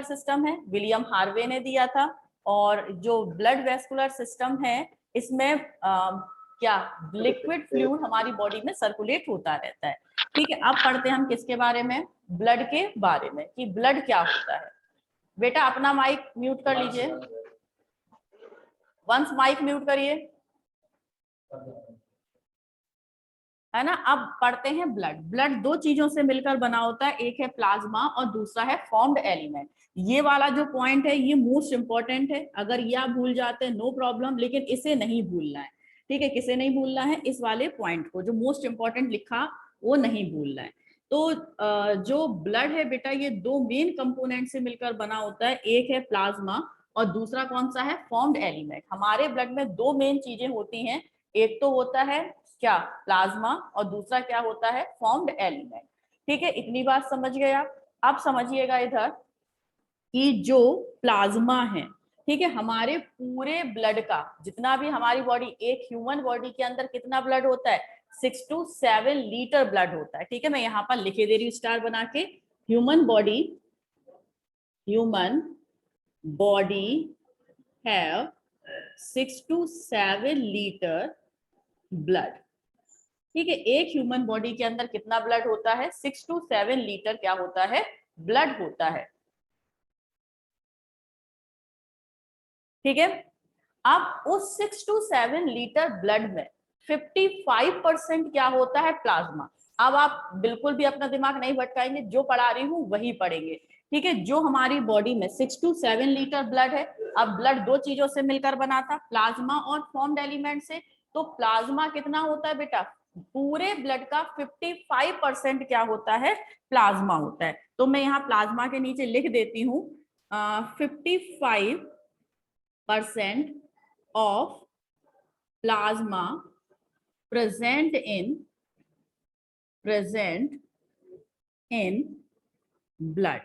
System है, William Harvey ने दिया था। और जो ब्लड वेस्कुलर सिस्टम है इसमें क्या लिक्विड फ्लूइड हमारी बॉडी में सर्कुलेट होता रहता है। ठीक है, अब पढ़ते हैं हम किसके बारे में, ब्लड के बारे में, कि ब्लड क्या होता है। बेटा अपना माइक म्यूट कर लीजिए, वंस माइक म्यूट करिए, है ना। अब पढ़ते हैं ब्लड। ब्लड दो चीजों से मिलकर बना होता है, एक है प्लाज्मा और दूसरा है फॉर्म्ड एलिमेंट। ये वाला जो पॉइंट है ये मोस्ट इंपॉर्टेंट है, अगर ये आप भूल जाते हैं नो प्रॉब्लम, लेकिन इसे नहीं भूलना है। ठीक है, किसे नहीं भूलना है, इस वाले पॉइंट को जो मोस्ट इंपॉर्टेंट लिखा वो नहीं भूलना है। तो जो ब्लड है बेटा ये दो मेन कंपोनेंट से मिलकर बना होता है, एक है प्लाज्मा और दूसरा कौन सा है, फॉर्म्ड एलिमेंट। हमारे ब्लड में दो मेन चीजें होती हैं, एक तो होता है क्या, प्लाज्मा, और दूसरा क्या होता है, फॉर्म्ड एलिमेंट। ठीक है, इतनी बात समझ गए आप। अब समझिएगा इधर कि जो प्लाज्मा है, ठीक है, हमारे पूरे ब्लड का जितना भी हमारी बॉडी, एक ह्यूमन बॉडी के अंदर कितना ब्लड होता है, 6 to 7 लीटर ब्लड होता है। ठीक है, मैं यहाँ पर लिखे दे रही हूँ स्टार बना के, human body have 6 to 7 litre blood. ठीक है, एक ह्यूमन बॉडी के अंदर कितना ब्लड होता है, 6 to 7 लीटर क्या होता है, ब्लड होता है। ठीक है, अब उस 6 to 7 लीटर ब्लड में 55% क्या होता है, प्लाज्मा। अब आप बिल्कुल भी अपना दिमाग नहीं भटकाएंगे, जो पढ़ा रही हूँ वही पढ़ेंगे। ठीक है, जो हमारी बॉडी में 6 to 7 लीटर ब्लड है, अब ब्लड दो चीजों से मिलकर बना था, प्लाज्मा और फॉर्म्ड एलिमेंट से। तो प्लाज्मा कितना होता है बेटा, पूरे ब्लड का 55% क्या होता है, प्लाज्मा होता है। तो मैं यहाँ प्लाज्मा के नीचे लिख देती हूँ 55% of plasma present in blood।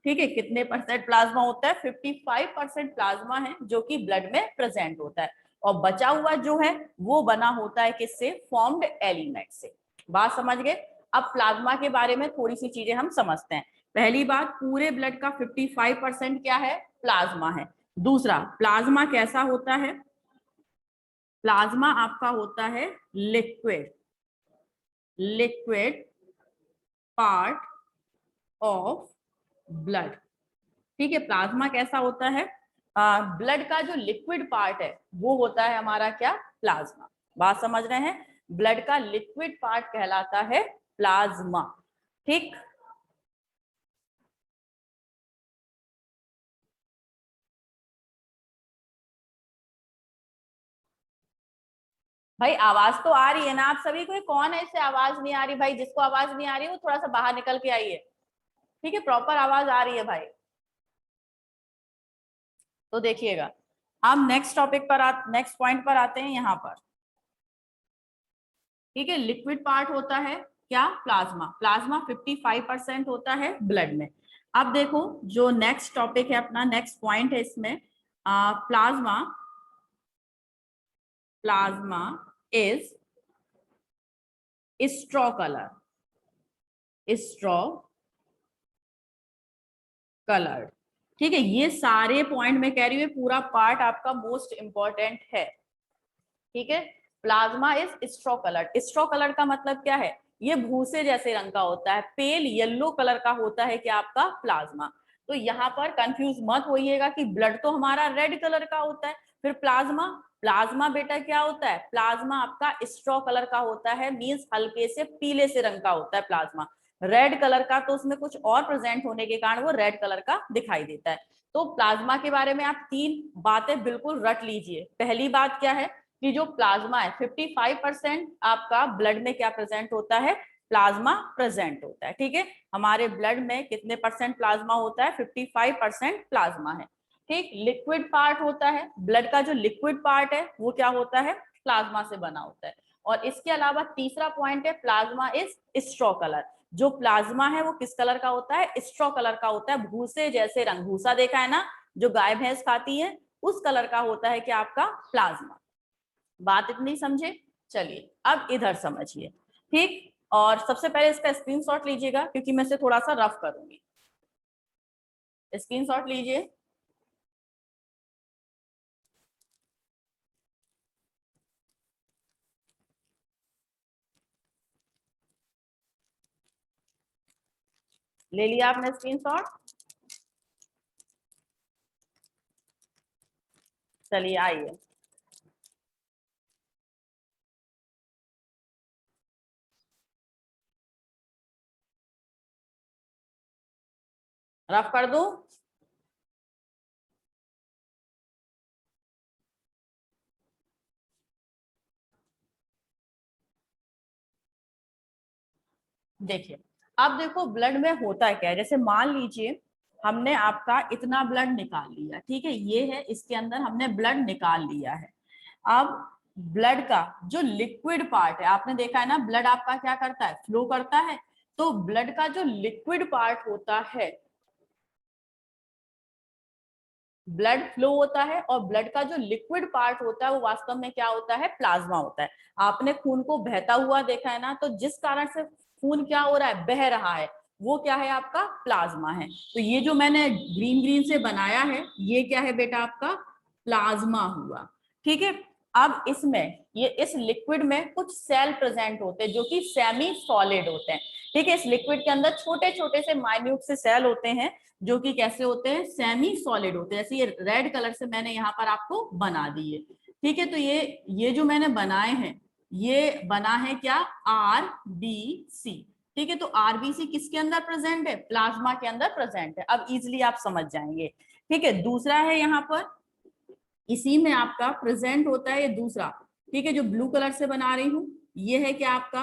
ठीक है, कितने परसेंट प्लाज्मा होता है, 55% प्लाज्मा है जो कि ब्लड में प्रेजेंट होता है, और बचा हुआ जो है वो बना होता है किससे, फॉर्म्ड एलिमेंट से। बात समझ गए। अब प्लाज्मा के बारे में थोड़ी सी चीजें हम समझते हैं। पहली बात, पूरे ब्लड का 55% क्या है, प्लाज्मा है। दूसरा, प्लाज्मा कैसा होता है, प्लाज्मा आपका होता है लिक्विड पार्ट ऑफ ब्लड। ठीक है, प्लाज्मा कैसा होता है, ब्लड का जो लिक्विड पार्ट है वो होता है हमारा क्या, प्लाज्मा। बात समझ रहे हैं, ब्लड का लिक्विड पार्ट कहलाता है प्लाज्मा। ठीक, भाई आवाज तो आ रही है ना आप सभी को, कौन है इससे आवाज नहीं आ रही, भाई जिसको आवाज नहीं आ रही है वो थोड़ा सा बाहर निकल के आइए। ठीक है, प्रॉपर आवाज आ रही है भाई। तो देखिएगा, हम नेक्स्ट टॉपिक पर नेक्स्ट पॉइंट पर आते हैं यहाँ पर। ठीक है, लिक्विड पार्ट होता है क्या, प्लाज्मा। प्लाज्मा 55% होता है ब्लड में। अब देखो जो नेक्स्ट टॉपिक है अपना, नेक्स्ट पॉइंट है इसमें, प्लाज्मा इज स्ट्रॉ कलर्ड। ठीक है, ये सारे पॉइंट में कह रही हूँ, पूरा पार्ट आपका मोस्ट इंपॉर्टेंट है। ठीक है, plasma is straw coloured. Straw colour का मतलब क्या है, ये भूसे जैसे रंग का होता है, पेल येलो कलर का होता है क्या आपका प्लाज्मा। तो यहाँ पर कंफ्यूज मत होइएगा कि ब्लड तो हमारा रेड कलर का होता है, फिर प्लाज्मा, प्लाज्मा बेटा क्या होता है, प्लाज्मा आपका स्ट्रॉ कलर का होता है, मींस हल्के से पीले से रंग का होता है प्लाज्मा। रेड कलर का तो उसमें कुछ और प्रेजेंट होने के कारण वो रेड कलर का दिखाई देता है। तो प्लाज्मा के बारे में आप तीन बातें बिल्कुल रट लीजिए। पहली बात क्या है कि जो प्लाज्मा है 55% आपका ब्लड में क्या प्रेजेंट होता है, प्लाज्मा प्रेजेंट होता है। ठीक है, हमारे ब्लड में कितने परसेंट प्लाज्मा होता है, 55% प्लाज्मा है। ठीक, लिक्विड पार्ट होता है, ब्लड का जो लिक्विड पार्ट है वो क्या होता है, प्लाज्मा से बना होता है। और इसके अलावा तीसरा पॉइंट है, प्लाज्मा इज स्ट्रॉ कलर। जो प्लाज्मा है वो किस कलर का होता है, स्ट्रॉ कलर का होता है, भूसे जैसे रंग। भूसा देखा है ना, जो गाय भैंस खाती है उस कलर का होता है क्या आपका प्लाज्मा। बात इतनी समझे। चलिए अब इधर समझिए। ठीक, और सबसे पहले इसका स्क्रीनशॉट लीजिएगा क्योंकि मैं इसे थोड़ा सा रफ करूंगी। स्क्रीनशॉट लीजिए। ले लिया आपने स्क्रीनशॉट? चलिए आइए। रफ कर दूं? देखिए, अब देखो ब्लड में होता क्या है। जैसे मान लीजिए हमने आपका इतना ब्लड निकाल लिया, ठीक है, ये है, इसके अंदर हमने ब्लड निकाल लिया है। अब ब्लड का जो लिक्विड पार्ट है, आपने देखा है ना, ब्लड आपका क्या करता है, फ्लो करता है। तो ब्लड का जो लिक्विड पार्ट होता है, ब्लड फ्लो होता है, और ब्लड का जो लिक्विड पार्ट होता है वो वास्तव में क्या होता है, प्लाज्मा होता है। आपने खून को बहता हुआ देखा है ना, तो जिस कारण से खून क्या हो रहा है, बह रहा है, वो क्या है, आपका प्लाज्मा है। तो ये जो मैंने ग्रीन ग्रीन से बनाया है, ये क्या है बेटा, आपका प्लाज्मा हुआ। ठीक है। अब इसमें, ये इस लिक्विड में कुछ सेल प्रेजेंट होते हैं जो कि सेमी सॉलिड होते हैं। ठीक है, इस लिक्विड के अंदर छोटे छोटे से माइन्यूट से सेल होते हैं जो कि कैसे होते हैं, सेमी सॉलिड होते हैं। जैसे ये रेड कलर से मैंने यहाँ पर आपको बना दिए। ठीक है, तो ये जो मैंने बनाए हैं, ये बना है क्या, आरबीसी। ठीक है, तो आरबीसी किसके अंदर प्रेजेंट है, प्लाज्मा के अंदर प्रेजेंट है। अब इजिली आप समझ जाएंगे। ठीक है, दूसरा है यहाँ पर, इसी में आपका प्रेजेंट होता है ये दूसरा। ठीक है, जो ब्लू कलर से बना रही हूं, ये है क्या, आपका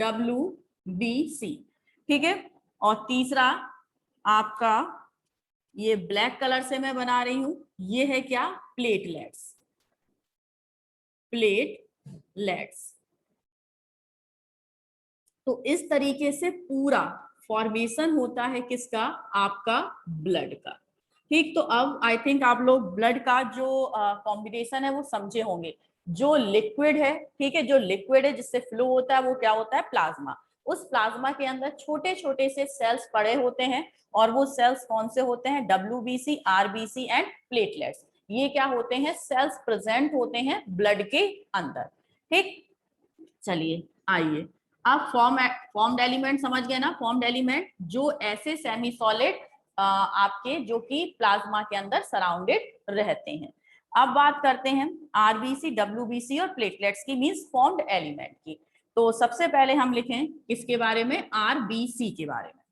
WBC। ठीक है, और तीसरा आपका ये ब्लैक कलर से मैं बना रही हूं, ये है क्या, प्लेटलेट्स। प्लेटलेट्स। तो इस तरीके से पूरा फॉर्मेशन होता है किसका, आपका ब्लड का। ठीक, तो अब आई थिंक आप लोग ब्लड का जो कॉम्बिनेशन है वो समझे होंगे। जो लिक्विड है, ठीक है, जो लिक्विड है जिससे फ्लो होता है, वो क्या होता है, प्लाज्मा। उस प्लाज्मा के अंदर छोटे छोटे से सेल्स पड़े होते हैं, और वो सेल्स कौन से होते हैं, WBC, RBC एंड प्लेटलेट्स। ये क्या होते हैं, सेल्स प्रेजेंट होते हैं ब्लड के अंदर। ठीक, चलिए आइए। आप फॉर्म्ड एलिमेंट समझ गए ना, फॉर्म्ड एलिमेंट जो ऐसे सेमी सॉलिड आपके जो कि प्लाज्मा के अंदर सराउंडेड रहते हैं। अब बात करते हैं आरबीसी, WBC और प्लेटलेट्स की, मींस फॉर्म्ड एलिमेंट की। तो सबसे पहले हम लिखें किसके बारे में, आरबीसी के बारे में।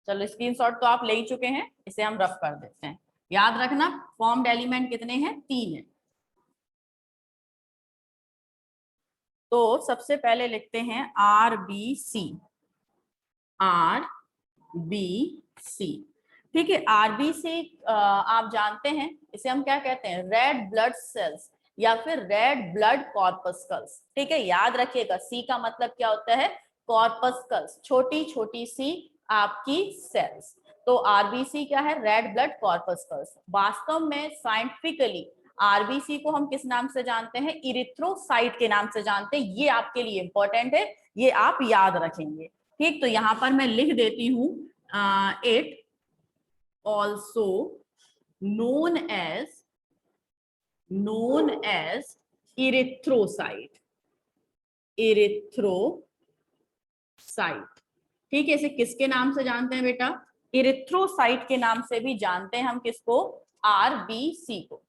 चलो स्क्रीनशॉट तो आप ले ही चुके हैं, इसे हम रफ कर देते हैं। याद रखना फॉर्म्ड एलिमेंट कितने हैं, 3 है। तो सबसे पहले लिखते हैं आरबीसी। आरबीसी, ठीक है। आरबीसी आप जानते हैं इसे हम क्या कहते हैं, रेड ब्लड सेल्स या फिर रेड ब्लड कॉर्पस्कल्स। ठीक है, याद रखिएगा, सी का मतलब क्या होता है, कॉर्पस्कल्स, छोटी छोटी सी आपकी सेल्स। तो आरबीसी क्या है, रेड ब्लड कॉर्पस्कल्स। वास्तव में साइंटिफिकली आरबीसी को हम किस नाम से जानते हैं, इरिथ्रोसाइट के नाम से जानते हैं। ये आपके लिए इंपॉर्टेंट है, ये आप याद रखेंगे। ठीक, तो यहां पर मैं लिख देती हूं, it also known as erythrocyte. Erythrocyte, ठीक है, इसे किसके नाम से जानते हैं बेटा, इरिथ्रोसाइट के नाम से भी जानते हैं हम किसको, आरबीसी को।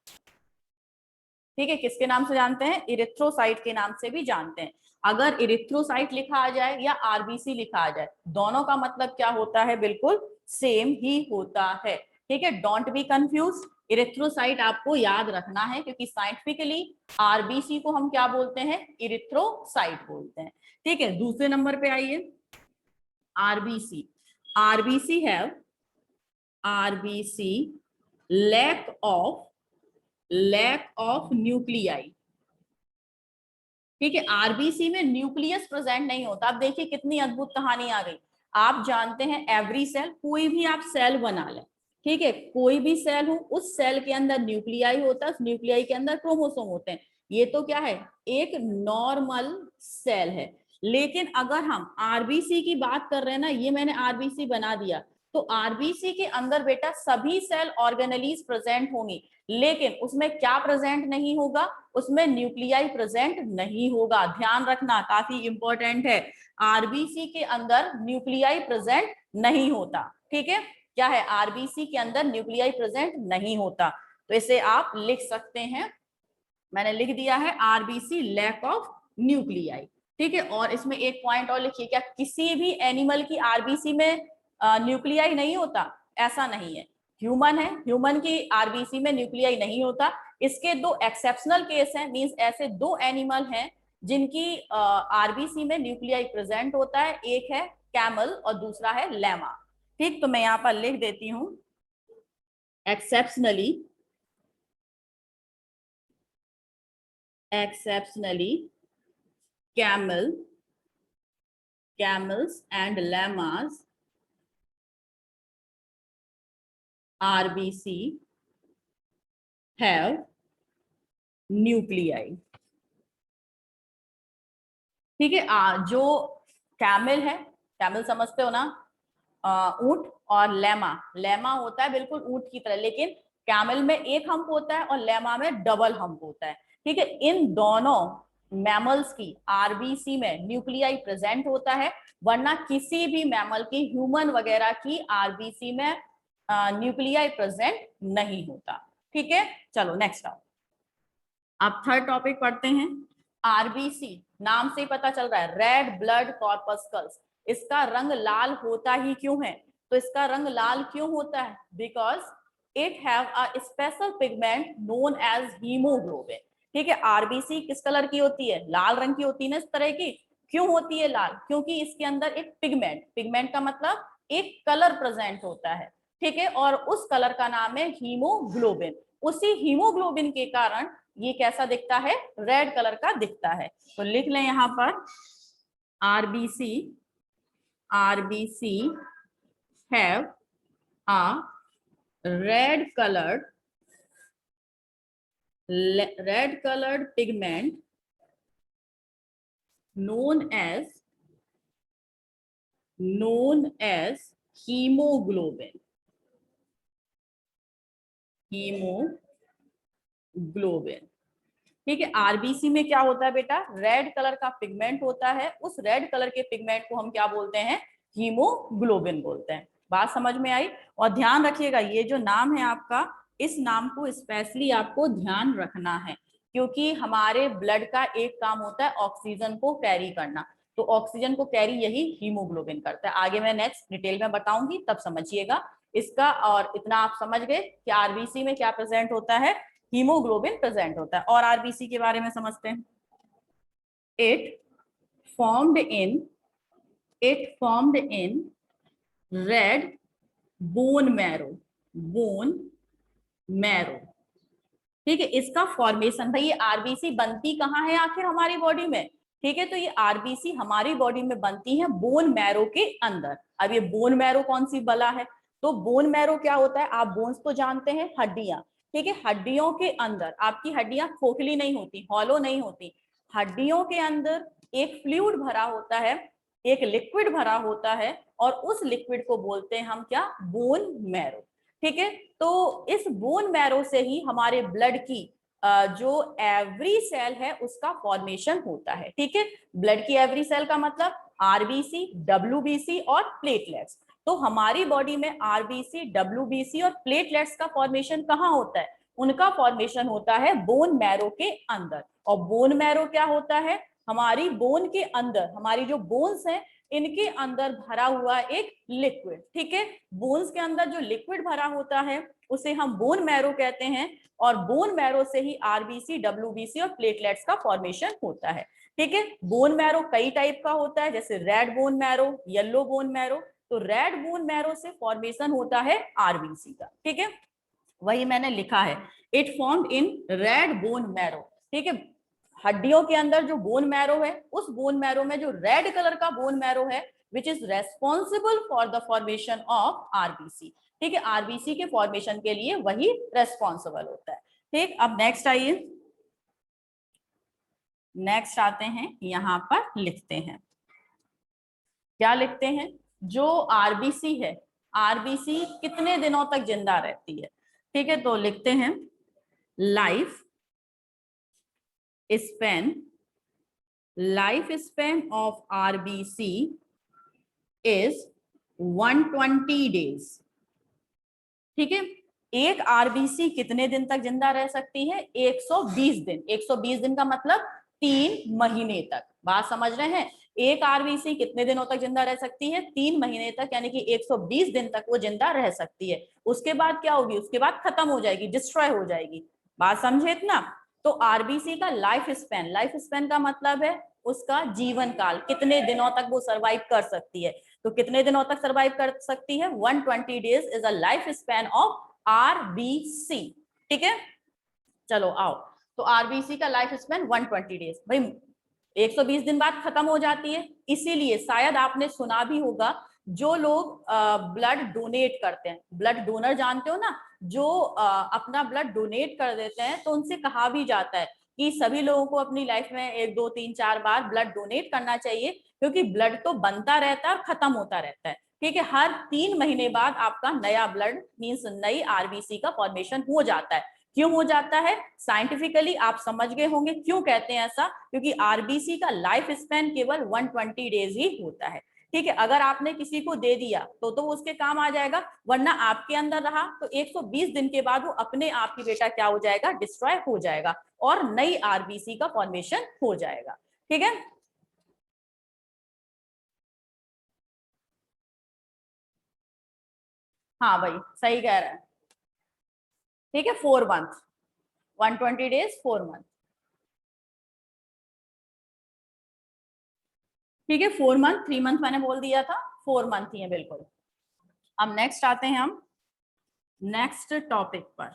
ठीक है, किसके नाम से जानते हैं, इरिथ्रोसाइट के नाम से भी जानते हैं। अगर इरिथ्रोसाइट लिखा आ जाए या आरबीसी लिखा आ जाए, दोनों का मतलब क्या होता है, बिल्कुल सेम ही होता है। ठीक है, डोंट बी कंफ्यूज। इरिथ्रोसाइट आपको याद रखना है, क्योंकि साइंटिफिकली आरबीसी को हम क्या बोलते हैं, इरिथ्रोसाइट बोलते हैं। ठीक है, दूसरे नंबर पे आइए, RBC. RBC have, RBC lack of nuclei. ठीक है, आरबीसी में न्यूक्लियस प्रेजेंट नहीं होता। अब देखिए कितनी अद्भुत कहानी आ गई। आप जानते हैं एवरी सेल, कोई भी आप सेल बना लें, ठीक है, कोई भी सेल हो, उस सेल के अंदर न्यूक्लियाई होता है, उस न्यूक्लियाई के अंदर क्रोमोसोम होते हैं। ये तो क्या है, एक नॉर्मल सेल है। लेकिन अगर हम आरबीसी की बात कर रहे हैं ना, ये मैंने आरबीसी बना दिया, तो आरबीसी के अंदर बेटा सभी सेल ऑर्गेनेलीज प्रेजेंट होंगी, लेकिन उसमें क्या प्रेजेंट नहीं होगा, उसमें न्यूक्लियाई प्रेजेंट नहीं होगा। ध्यान रखना, काफी इंपॉर्टेंट है, आरबीसी के अंदर न्यूक्लियाई प्रेजेंट नहीं होता। ठीक है, क्या है, आरबीसी के अंदर न्यूक्लियाई प्रेजेंट नहीं होता। तो इसे आप लिख सकते हैं, मैंने लिख दिया है आरबीसी लैक ऑफ न्यूक्लियाई। ठीक है, और इसमें एक पॉइंट और लिखिए, क्या किसी भी एनिमल की आरबीसी में न्यूक्लियाई नहीं होता? ऐसा नहीं है। ह्यूमन है, ह्यूमन की आरबीसी में न्यूक्लियाई नहीं होता। इसके दो एक्सेप्शनल केस हैं, मींस ऐसे दो एनिमल हैं जिनकी आरबीसी में न्यूक्लियाई प्रेजेंट होता है। एक है कैमल और दूसरा है लैमा। ठीक, तो मैं यहाँ पर लिख देती हूं, exceptionally camels and llamas RBC have nuclei। ठीक है, जो कैमल है, कैमल समझते हो ना, ऊंट, और लेमा होता है बिल्कुल ऊंट की तरह, लेकिन कैमल में एक हम्प होता है और लेमा में डबल हम्प होता है। ठीक है, इन दोनों मैमल्स की आरबीसी में न्यूक्लियाई प्रेजेंट होता है, वरना किसी भी मैमल की, ह्यूमन वगैरह की आरबीसी में न्यूक्लियाई प्रेजेंट नहीं होता। ठीक है, चलो नेक्स्ट आओ, आप थर्ड टॉपिक पढ़ते हैं। आरबीसी नाम से ही पता चल रहा है, रेड ब्लड कॉर्पस्कल्स। इसका रंग लाल होता ही क्यों है? तो इसका रंग लाल क्यों होता है? Because it have a special pigment known as haemoglobin. ठीक है, आरबीसी किस कलर की होती है? लाल रंग की होती है ना, इस तरह की। क्यों होती है लाल? क्योंकि इसके अंदर एक पिगमेंट का मतलब एक कलर प्रेजेंट होता है। ठीक है, और उस कलर का नाम है हीमोग्लोबिन। उसी हीमोग्लोबिन के कारण ये कैसा दिखता है? रेड कलर का दिखता है। तो लिख लें यहां पर, RBC have a red colored pigment known as hemoglobin। ठीक है, आरबीसी में क्या होता है बेटा? रेड कलर का पिगमेंट होता है। उस रेड कलर के पिगमेंट को हम क्या बोलते हैं? हीमोग्लोबिन बोलते हैं। बात समझ में आई? और ध्यान रखिएगा, ये जो नाम है आपका, इस नाम को स्पेशली आपको ध्यान रखना है, क्योंकि हमारे ब्लड का एक काम होता है ऑक्सीजन को कैरी करना। तो ऑक्सीजन को कैरी यही हीमोग्लोबिन करता है। आगे मैं नेक्स्ट डिटेल में बताऊंगी, तब समझिएगा इसका। और इतना आप समझ गए कि आरबीसी में क्या प्रेजेंट होता है? हीमोग्लोबिन प्रेजेंट होता है। और आरबीसी के बारे में समझते हैं। It formed in red bone marrow. ठीक है, इसका फॉर्मेशन, भाई ये आरबीसी बनती कहाँ है आखिर हमारी बॉडी में? ठीक है, तो ये आरबीसी हमारी बॉडी में बनती है बोन मैरो के अंदर। अब ये बोन मैरो कौन सी बला है? तो बोन मैरो क्या होता है? आप बोन्स तो जानते हैं, हड्डियां। ठीक है, हड्डियों के अंदर, आपकी हड्डियां खोखली नहीं होती, हॉलो नहीं होती। हड्डियों के अंदर एक फ्लूइड भरा होता है, एक लिक्विड भरा होता है, और उस लिक्विड को बोलते हैं हम क्या? Bone marrow. ठीक है, तो इस बोन मैरो से ही हमारे ब्लड की जो एवरी सेल है उसका फॉर्मेशन होता है। ठीक है, ब्लड की एवरी सेल का मतलब आरबीसी, डब्ल्यूबीसी और प्लेटलेट्स। तो हमारी बॉडी में आरबीसी, डब्ल्यूबीसी और प्लेटलेट्स का फॉर्मेशन कहाँ होता है? उनका फॉर्मेशन होता है बोन मैरो के अंदर। और बोन मैरो क्या होता है? हमारी बोन के अंदर, हमारी जो बोन्स हैं इनके अंदर भरा हुआ एक लिक्विड। ठीक है, बोन्स के अंदर जो लिक्विड भरा होता है उसे हम बोन मैरो कहते हैं, और बोन मैरो से ही आरबीसी, डब्ल्यूबीसी और प्लेटलेट्स का फॉर्मेशन होता है। ठीक है, बोन मैरो कई टाइप का होता है, जैसे red bone marrow, yellow bone marrow. तो रेड बोन मैरो से फॉर्मेशन होता है आरबीसी का। ठीक है, वही मैंने लिखा है, it formed in red bone marrow. ठीक है, हड्डियों के अंदर जो बोन मैरो है, उस बोन मैरो में जो रेड कलर का बोन मैरो है, which is responsible for the formation of RBC. ठीक है, आरबीसी के फॉर्मेशन के लिए वही रेस्पॉन्सिबल होता है। ठीक, अब नेक्स्ट आइए, नेक्स्ट आते हैं, यहां पर लिखते हैं, क्या लिखते हैं? जो आरबीसी है आरबीसी कितने दिनों तक जिंदा रहती है। ठीक है, तो लिखते हैं life span of RBC is 120 days. ठीक है, एक आरबीसी कितने दिन तक जिंदा रह सकती है? 120 दिन। 120 दिन का मतलब 3 महीने तक। बात समझ रहे हैं? एक आरबीसी कितने दिनों तक जिंदा रह सकती है? 3 महीने तक, यानी कि 120 दिन तक वो जिंदा रह सकती है। उसके बाद क्या होगी? उसके बाद खत्म हो जाएगी, डिस्ट्रॉय हो जाएगी। बात समझे इतना? तो आरबीसी का लाइफ स्पेन का मतलब है उसका जीवन काल, कितने दिनों तक वो सर्वाइव कर सकती है। तो कितने दिनों तक सर्वाइव कर सकती है? 120 days is a life span of RBC. ठीक है, चलो आओ। तो आरबीसी का लाइफ स्पेन 120 डेज। भाई 120 दिन बाद खत्म हो जाती है, इसीलिए शायद आपने सुना भी होगा जो लोग ब्लड डोनेट करते हैं, ब्लड डोनर जानते हो ना, जो अपना ब्लड डोनेट कर देते हैं, तो उनसे कहा भी जाता है कि सभी लोगों को अपनी लाइफ में 1 2 3 4 बार ब्लड डोनेट करना चाहिए, क्योंकि ब्लड तो बनता रहता है और खत्म होता रहता है। ठीक है, हर 3 महीने बाद आपका नया ब्लड मींस नई आरबीसी का फॉर्मेशन हो जाता है। क्यों हो जाता है? साइंटिफिकली आप समझ गए होंगे क्यों कहते हैं ऐसा, क्योंकि आरबीसी का लाइफ स्पेन केवल 120 डेज ही होता है। ठीक है, अगर आपने किसी को दे दिया तो उसके काम आ जाएगा, वरना आपके अंदर रहा तो 120 दिन के बाद वो अपने आप ही बेटा क्या हो जाएगा? डिस्ट्रॉय हो जाएगा और नई आरबीसी का फॉर्मेशन हो जाएगा। ठीक है, हाँ भाई सही कह रहा है। ठीक है, 4 मंथ, 120 डेज 4 मंथ। ठीक है, 4 मंथ, 3 मंथ मैंने बोल दिया था, 4 मंथ ही है बिल्कुल। अब नेक्स्ट आते हैं हम नेक्स्ट टॉपिक पर।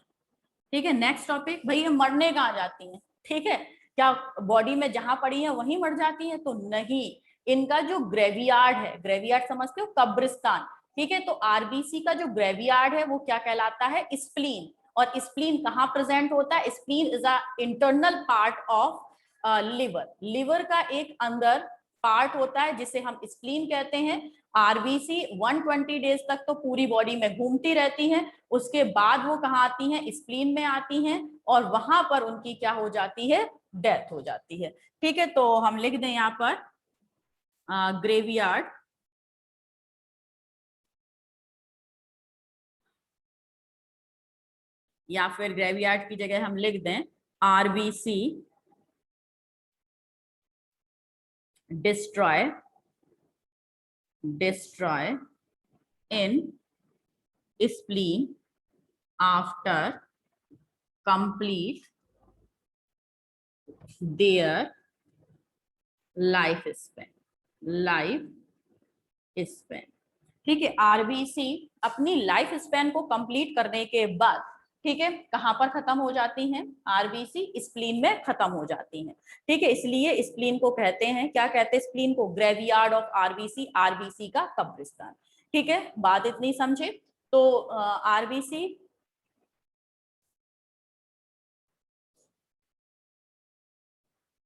ठीक है, नेक्स्ट टॉपिक, भाई ये मरने कहाँ जाती हैं? ठीक है, क्या बॉडी में जहां पड़ी है वहीं मर जाती है? तो नहीं, इनका जो ग्रेवियार्ड है, ग्रेवियार्ड समझते हो, कब्रिस्तान। ठीक है, तो आरबीसी का जो ग्रेवियार्ड है वो क्या कहलाता है? स्प्लीन। और स्प्लीन कहाँ प्रेजेंट होता है? Spleen is a internal part of liver. Liver का एक अंदर पार्ट होता है जिसे हम स्प्लीन कहते हैं। आरबीसी 120 डेज तक तो पूरी बॉडी में घूमती रहती हैं, उसके बाद वो कहाँ आती हैं? स्प्लीन में आती हैं, और वहां पर उनकी क्या हो जाती है? डेथ हो जाती है। ठीक है, तो हम लिख दें यहाँ पर ग्रेवियार्ड, या फिर ग्रेवियार्ड की जगह हम लिख दें RBC destroy in spleen after complete their life span. ठीक है, आरबीसी अपनी लाइफ स्पेन को कंप्लीट करने के बाद, ठीक है, कहां पर खत्म हो जाती हैं? आरबीसी स्प्लीन में खत्म हो जाती हैं। ठीक है, इसलिए स्प्लीन को कहते हैं, क्या कहते हैं स्प्लीन को? ग्रेवियार्ड ऑफ आरबीसी, आरबीसी का कब्रिस्तान। ठीक है, बात इतनी समझे? तो आरबीसी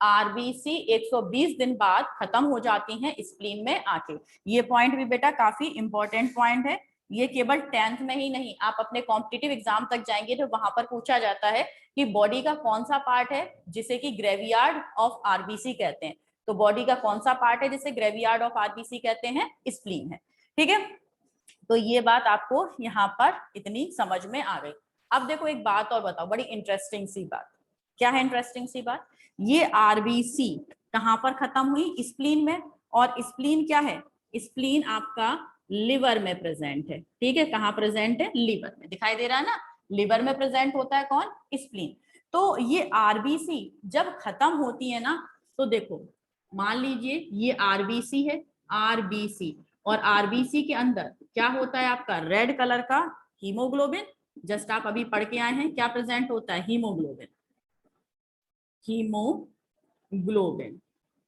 आरबीसी 120 दिन बाद खत्म हो जाती हैं स्प्लीन में आके। ये पॉइंट भी बेटा काफी इंपॉर्टेंट पॉइंट है। ये केवल 10th में ही नहीं, आप अपने कॉम्पिटिटिव एग्जाम तक जाएंगे तो वहां पर पूछा जाता है कि बॉडी का कौन सा पार्ट है जिसे कि ग्रेवियार्ड ऑफ आरबीसी कहते हैं। तो बॉडी का कौन सा पार्ट है जिसे ग्रेवियार्ड ऑफ आरबीसी कहते हैं? स्प्लीन है। ठीक है, तो ये बात आपको यहाँ पर इतनी समझ में आ गई। अब देखो एक बात और बताओ, बड़ी इंटरेस्टिंग सी बात। क्या है इंटरेस्टिंग सी बात? ये आरबीसी कहां पर खत्म हुई? स्प्लीन में। और स्प्लीन क्या है? स्प्लीन आपका लिवर में प्रेजेंट है। ठीक है, कहां प्रेजेंट है? लिवर में। दिखाई दे रहा है ना, लिवर में प्रेजेंट होता है कौन? स्प्लीन। तो ये आरबीसी जब खत्म होती है ना, तो देखो मान लीजिए ये आरबीसी है, आरबीसी, और आरबीसी के अंदर क्या होता है आपका? रेड कलर का हीमोग्लोबिन। जस्ट आप अभी पढ़ के आए हैं, क्या प्रेजेंट होता है? Haemoglobin, haemoglobin.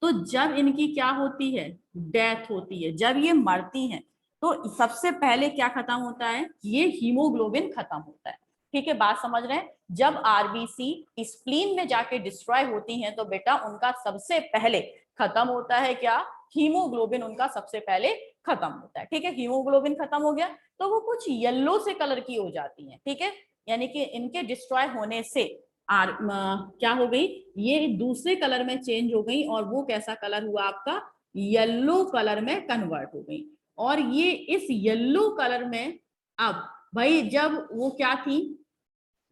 तो जब इनकी क्या होती है? डेथ होती है, जब ये मरती हैं, तो सबसे पहले क्या खत्म होता है? ये हीमोग्लोबिन खत्म होता है। ठीक है, बात समझ रहे हैं? जब आरबीसी स्प्लीन में जाके डिस्ट्रॉय होती हैं तो बेटा उनका सबसे पहले खत्म होता है क्या? हीमोग्लोबिन उनका सबसे पहले खत्म होता है। ठीक है, हीमोग्लोबिन खत्म हो गया तो वो कुछ येलो से कलर की हो जाती है। ठीक है, यानी कि इनके डिस्ट्रॉय होने से क्या हो गई, ये दूसरे कलर में चेंज हो गई और वो कैसा कलर हुआ आपका, येलो कलर में कन्वर्ट हो गई। और ये इस येलो कलर में अब भाई जब वो क्या थी,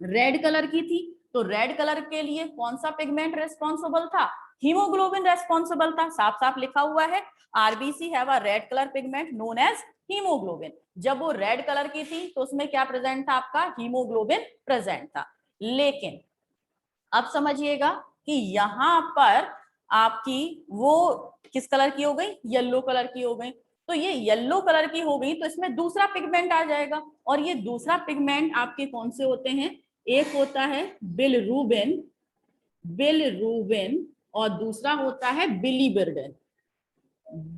रेड कलर की थी, तो रेड कलर के लिए कौन सा पिगमेंट रेस्पॉन्सिबल था, हीमोग्लोबिन रेस्पॉन्सिबल था। साफ साफ लिखा हुआ है RBC have a red colour pigment known as haemoglobin. जब वो रेड कलर की थी तो उसमें क्या प्रेजेंट था आपका, हीमोग्लोबिन प्रेजेंट था। लेकिन अब समझिएगा कि यहां पर आपकी वो किस कलर की हो गई, येलो कलर की हो गई। तो ये येलो कलर की हो गई तो इसमें दूसरा पिगमेंट आ जाएगा, और ये दूसरा पिगमेंट आपके कौन से होते हैं, एक होता है बिलरुबिन, बिलरुबिन, और दूसरा होता है बिलीबिरडेन,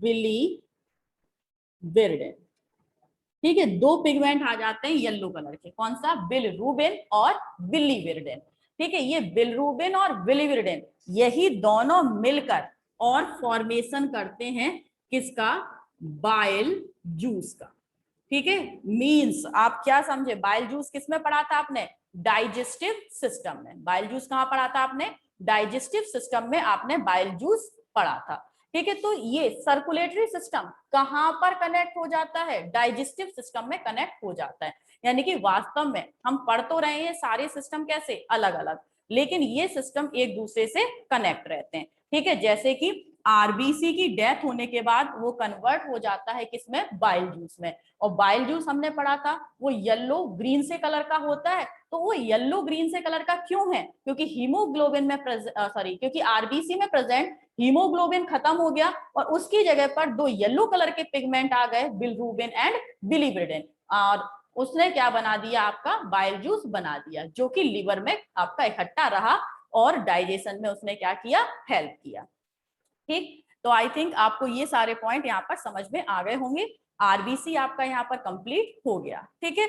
बिलीबिरडेन। ठीक है, दो पिगमेंट आ जाते हैं येलो कलर के, कौन सा, बिलरुबिन और बिलीबिरडेन। ठीक है, ये बिलरुबिन और बिलीबिरडेन यही दोनों मिलकर और फॉर्मेशन करते हैं किसका, बाइल जूस का। ठीक है, मींस आप क्या समझे, बाइल जूस किसमें पढ़ा था आपने, डाइजेस्टिव सिस्टम में। बाइल जूस कहाँ पढ़ा था आपने, डाइजेस्टिव सिस्टम में आपने बाइल जूस पढ़ा था। ठीक है, तो ये सर्कुलेटरी सिस्टम कहां पर कनेक्ट हो जाता है, डाइजेस्टिव सिस्टम में कनेक्ट हो जाता है। यानी कि वास्तव में हम पढ़ तो रहे हैं सारे सिस्टम कैसे अलग अलग, लेकिन ये सिस्टम एक दूसरे से कनेक्ट रहते हैं। ठीक है, जैसे कि आरबीसी की डेथ होने के बाद वो कन्वर्ट हो जाता है किसमें, बाइल जूस में। और बाइल जूस हमने पढ़ा था वो येलो ग्रीन से कलर का होता है। तो वो येलो ग्रीन से कलर का क्यों है, क्योंकि हीमोग्लोबिन में क्योंकि आरबीसी में प्रेजेंट हीमोग्लोबिन खत्म हो गया और उसकी जगह पर दो येलो कलर के पिगमेंट आ गए, बिलरुबिन एंड बिलीबिरडेन, और उसने क्या बना दिया आपका, बाइल जूस बना दिया, जो कि लिवर में आपका इकट्ठा रहा और डाइजेशन में उसने क्या किया, हेल्प किया। ठीक, तो आई थिंक आपको ये सारे पॉइंट यहाँ पर समझ में आ गए होंगे। आरबीसी आपका यहाँ पर कंप्लीट हो गया। ठीक है,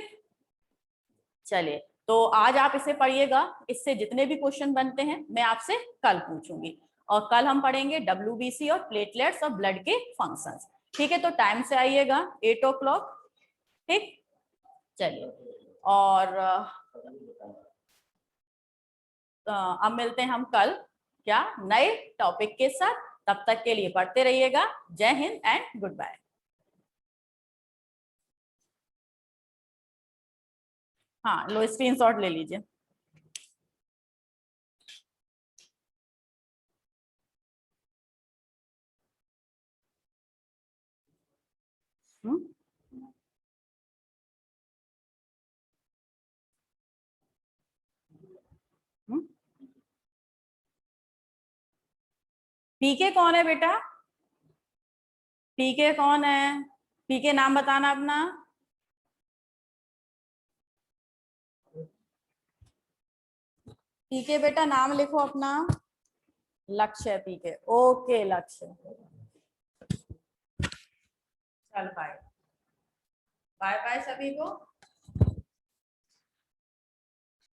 चलिए तो आज आप इसे पढ़िएगा, इससे जितने भी क्वेश्चन बनते हैं मैं आपसे कल पूछूंगी, और कल हम पढ़ेंगे डब्ल्यूबीसी और प्लेटलेट्स और ब्लड के फंक्शंस। ठीक है, तो टाइम से आइएगा 8 o'clock। ठीक, चलिए, और अब मिलते हैं हम कल क्या नए टॉपिक के साथ। तब तक के लिए पढ़ते रहिएगा। जय हिंद एंड गुड बाय। हाँ, लो स्क्रीनशॉट ले लीजिए। पीके कौन है बेटा, पीके कौन है, पीके नाम बताना अपना। पीके बेटा नाम लिखो अपना। लक्ष्य पीके, ओके लक्ष्य। चल बाय, बाय बाय सभी को।